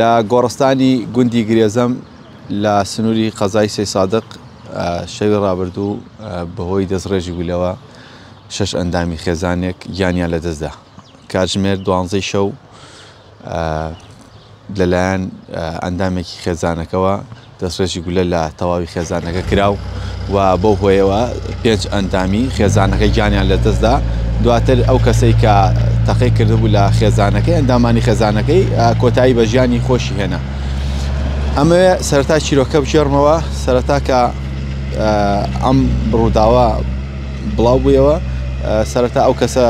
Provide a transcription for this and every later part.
لا گۆڕستانی گوندی گرێزەم لە سنووری قەزای سێ سادق شەوی ڕابردوو بەهۆی دەستڕێژی بوولەوە 6 ئەندامی خێزانێک گیانیان لەدەستدا. کاتژمێر 12 شەو لەلایەن ئەندامێکی خێزانەکەەوە دەستڕێژی گولە لە تەواوی خێزانەکە کراو و بەو هۆیەوە 5 ئەندامی خێزانەکەی گیانیان لەدەستدا. دواتر ئەو کەسەی کە تەقی کردبوو لە خێزانەکەی ئەندامانی خێزانەکەی کۆتایی بە ژیانی خۆشی هێنا. ئەمەوێ سەرەتا چیرۆکە بچێڕمەوە سەرەتا کە ئەم ڕووداوە بڵاو بوویەوە. سەرەتا ئەو کەسە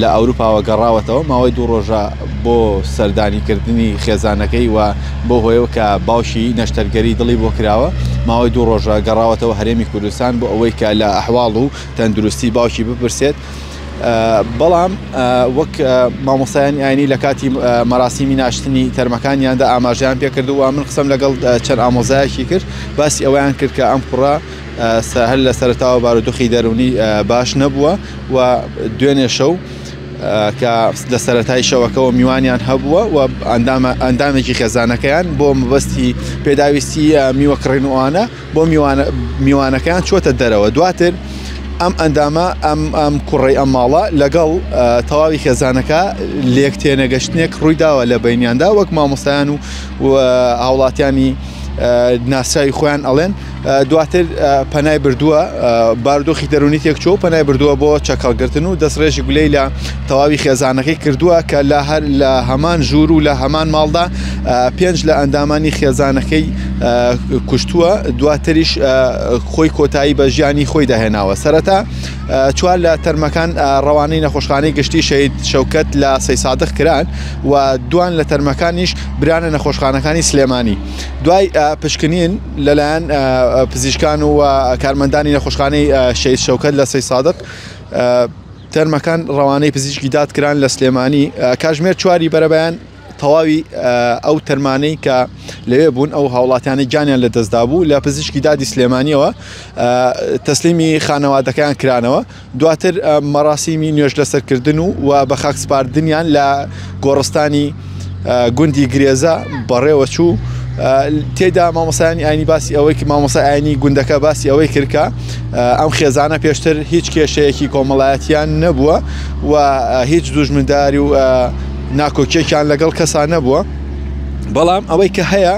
لە ئەوروپاوە گەڕاوەتەوە ماوەی 2 ڕۆژە بۆ سەردانیکردنی خێزانەکەی و بۆ هۆیەوە کە باوشی نەشتەرگەری دڵی بۆ کراوە ماوەی 2 ڕۆژە گەڕاوەتەوە هەرێمی کوردستان بۆ ئەوەی کە لە ئەحواڵ و تەندروستی باوشی بپرسێت. بەڵام وەک مامۆستایانی ئاینی لە کاتی مەراسیمی ناشتنی تەرمەکانیاندا ئاماژیان پێکردووە من قسەم لەگەڵ چەند ئامۆزایەکی کرد باسی ئەویان کرد کە ئەم کوڕە هەر لە سەرەتاوە بارودۆخی دەرونی باش نەبووە و دوێنێ شەو کە لە سەرەتای شەوەکەەوە میوانیان هەبووە و ئەندامێکی خێزانەکەیان بۆ مەبەستی پێداویستی میوەکڕێنوانە بۆ میوانەکەیان چۆتە دەرەوە. دواتر ئەم ئەندامە ئەم کوڕی ئەم ماڵە لەگەڵ تەواوی خێزانەکە لێک تێنەگەشتنێک ڕوویداوە لە بینیاندا وەک مامۆستایان و هاوڵاتیانی ناسراوی خۆیان ئەڵێن. دواتر پەنای بردووە بارودۆخی دەرونی تێکچۆ پەنای بردووە بۆ چەکەڵگرتن و دەستڕێژی گولەی لە تەواوی خێزانەکەی کردووە کە لە هەمان ژوور و لە هەمان ماڵدا 5 لە ئەندامانی خێزانەکەی کوشتووە. دواتریش خۆی کۆتایی بە ژیانی خۆی داهێناوە. سەرەتا 4 لە تەرمەکان ڕەوانەی نەخۆشخانەی گشتی شەهید شەوکەت لە سەی سادق کران و دوان لە تەرمەکانیش برانە نەخۆشخانەکانی سلێمانی. دوای پشکنین لەلایەن پزیشکان و کارمەندانی نەخۆشخانەی شەهید شەوکەت لە سەی سادق تەرمەکان ڕەوانەی پزیشکی دادکران لە سلێمانی. کاتژمێر 4 بەرەبەیان تەواوی ئەو تەرمانەی کە لەوێ بوون ئەو هاوڵاتیانی گیانیان لەدەستدا بوو لە پزیشکی دادی سلێمانیەوە تەسلیمی خانەوادەکەیان کرانەوە. دواتر مەراسیمی نوێژ لەسەرکردن و بە خاک سپاردنیان لە گۆڕستانی گوندی گرێزە بەڕێوە چوو. تێدا مامۆستایانی ئاینی باسی ئەوەی کە مامۆستای ئاینی گوندەکە باسی ئەوەی کردکە ئەم خێزانە پێشتر هیچ کێشەیەکی کۆمەڵایەتیان نەبووە و هیچ دوژمنداری و ناکۆکیێکیان لەگەڵ کەسان نەبووە. بەڵام ئەوەی کە هەیە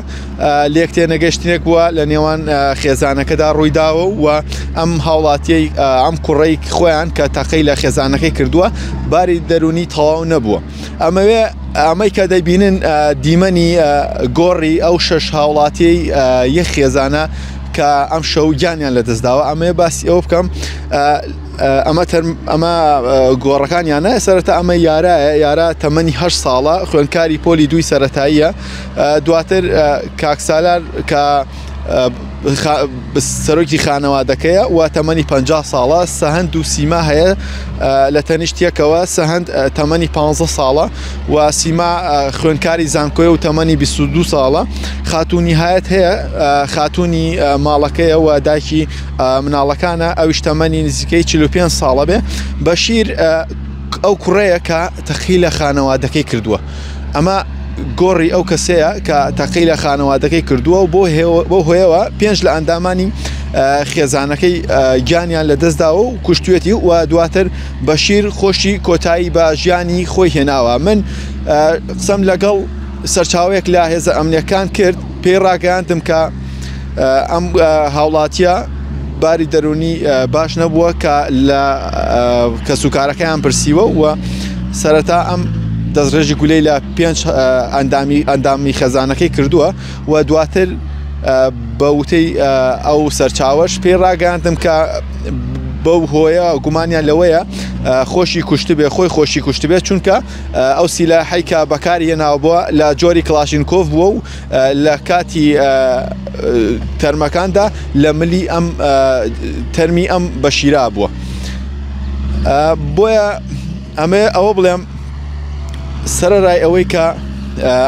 لێک تێنەگەشتنێک بووە لە نێوان خێزانەکەدا ڕوویداوە و ئەم هاوڵاتیەی ئەم کوڕەی خۆیان کە تەقەی لە خێزانەکەی کردووە باری دەرونی تەواو نەبووە. ئەمەی کە دەبینن دیمەنی گۆڕی ئەو 6 هاوڵاتیەی یەک خێزانە کە ئەم شەو گیانیان لەدەستداوە. ئەمەیە باسی ئەوە بکەم ئەمە گۆڕەکانیانە سەرەتا ئەمە یارە تەمەنی 8 ساڵە خوێندکاری پۆلی 2 سەرەتاییە. دواتر کاکسالار کە سەرۆکی خانەوادەکەیە و تەمەنی 50 ساڵە. سەهەند و سیما هەیە لە تەنیشتێکەوە سەهەند تەمەنی 15 ساڵە و سیما خوێندکاری زانکۆیە و تەمەنی 22 ساڵە. خاتوونی هایەت هەیە خاتوونی ماڵەکەیە و دایکی مناڵەکانە ئەویش تەمەنی نزیکەی 45 ساڵە بێ. بەشیر ئەو کوڕەیە کە تەقی لە خانەوادەکەی کردووە. ئەمە گۆڕی ئەو کەسەیە کە تەقی لە خانەوادەکەی کردووە و بۆ هۆیەوە 5 لە ئەندامانی خێزانەکەی گیانیان لەدەستداوە و کوشتوێتی و دواتر بەشیر خۆشی کۆتایی بە ژیانی خۆی هێناوە. من قسەم لەگەڵ سەرچاوەیەک لە هێزە ئەمنیەکان کرد پێی ڕاگەیاندم کە ئەم هاوڵاتیە باری دەرونی باش نەبووە کە لە کەسوکارەکەیان پرسیوە و سەرەتا ئەم دەستڕێژی گولەی لە 5 ئەندامی خێزانەکەی کردووە و دواتر بە وتەی ئەو سەرچاوەش پێی ڕاگەیاندم کە بەو هۆیە گومانیان لەوەیە خۆشی کوشتبێ خۆی خۆشی کوشتبێت چونکە ئەو سیلاحی کە بەکاری هێناوە بووە لە جۆری کلاشینکۆڤ بووە و لە کاتی تەرمەکاندا لە ملی ئەم تەرمی ئەم بەشیرا بووە. بۆیە ئەمێ ئەوە بڵێم سەرەڕای ئەوەی کە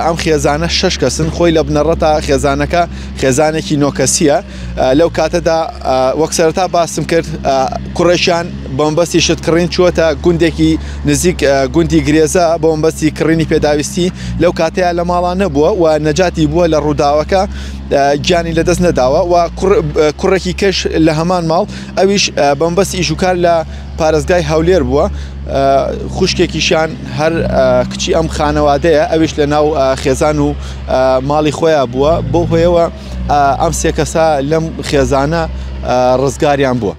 ئەم خێزانە 6 کەسن خۆی لە بنەڕەتە خێزانەکە خێزانێکی نۆکەسیە. لەو کاتەدا وەک سەرەتا باسم کرد کوڕێشیان بەمبەستی شتکڕین چووەتە گوندێکی نزیک گوندی گرێزە بەمبەستی کڕینی پێداویستی لەو کاتەیە لە ماڵان نەبووە و نەجاتی بووە لە ڕووداوەکە گیانی لەدەست نەداوە و کوڕێکی کەش لە هەمان ماڵ ئەویش بەمبەستی ئیشوکار لە پارێزگای هەولێر بووە خوشکێکیشان هەر کچی ئەم خانەوادەیە ئەویش لە ناو خێزان و ماڵی خۆیان بووە بۆ هۆیەوە ئەم سێ کەسە لەم خێزانە ڕزگاریان بووە.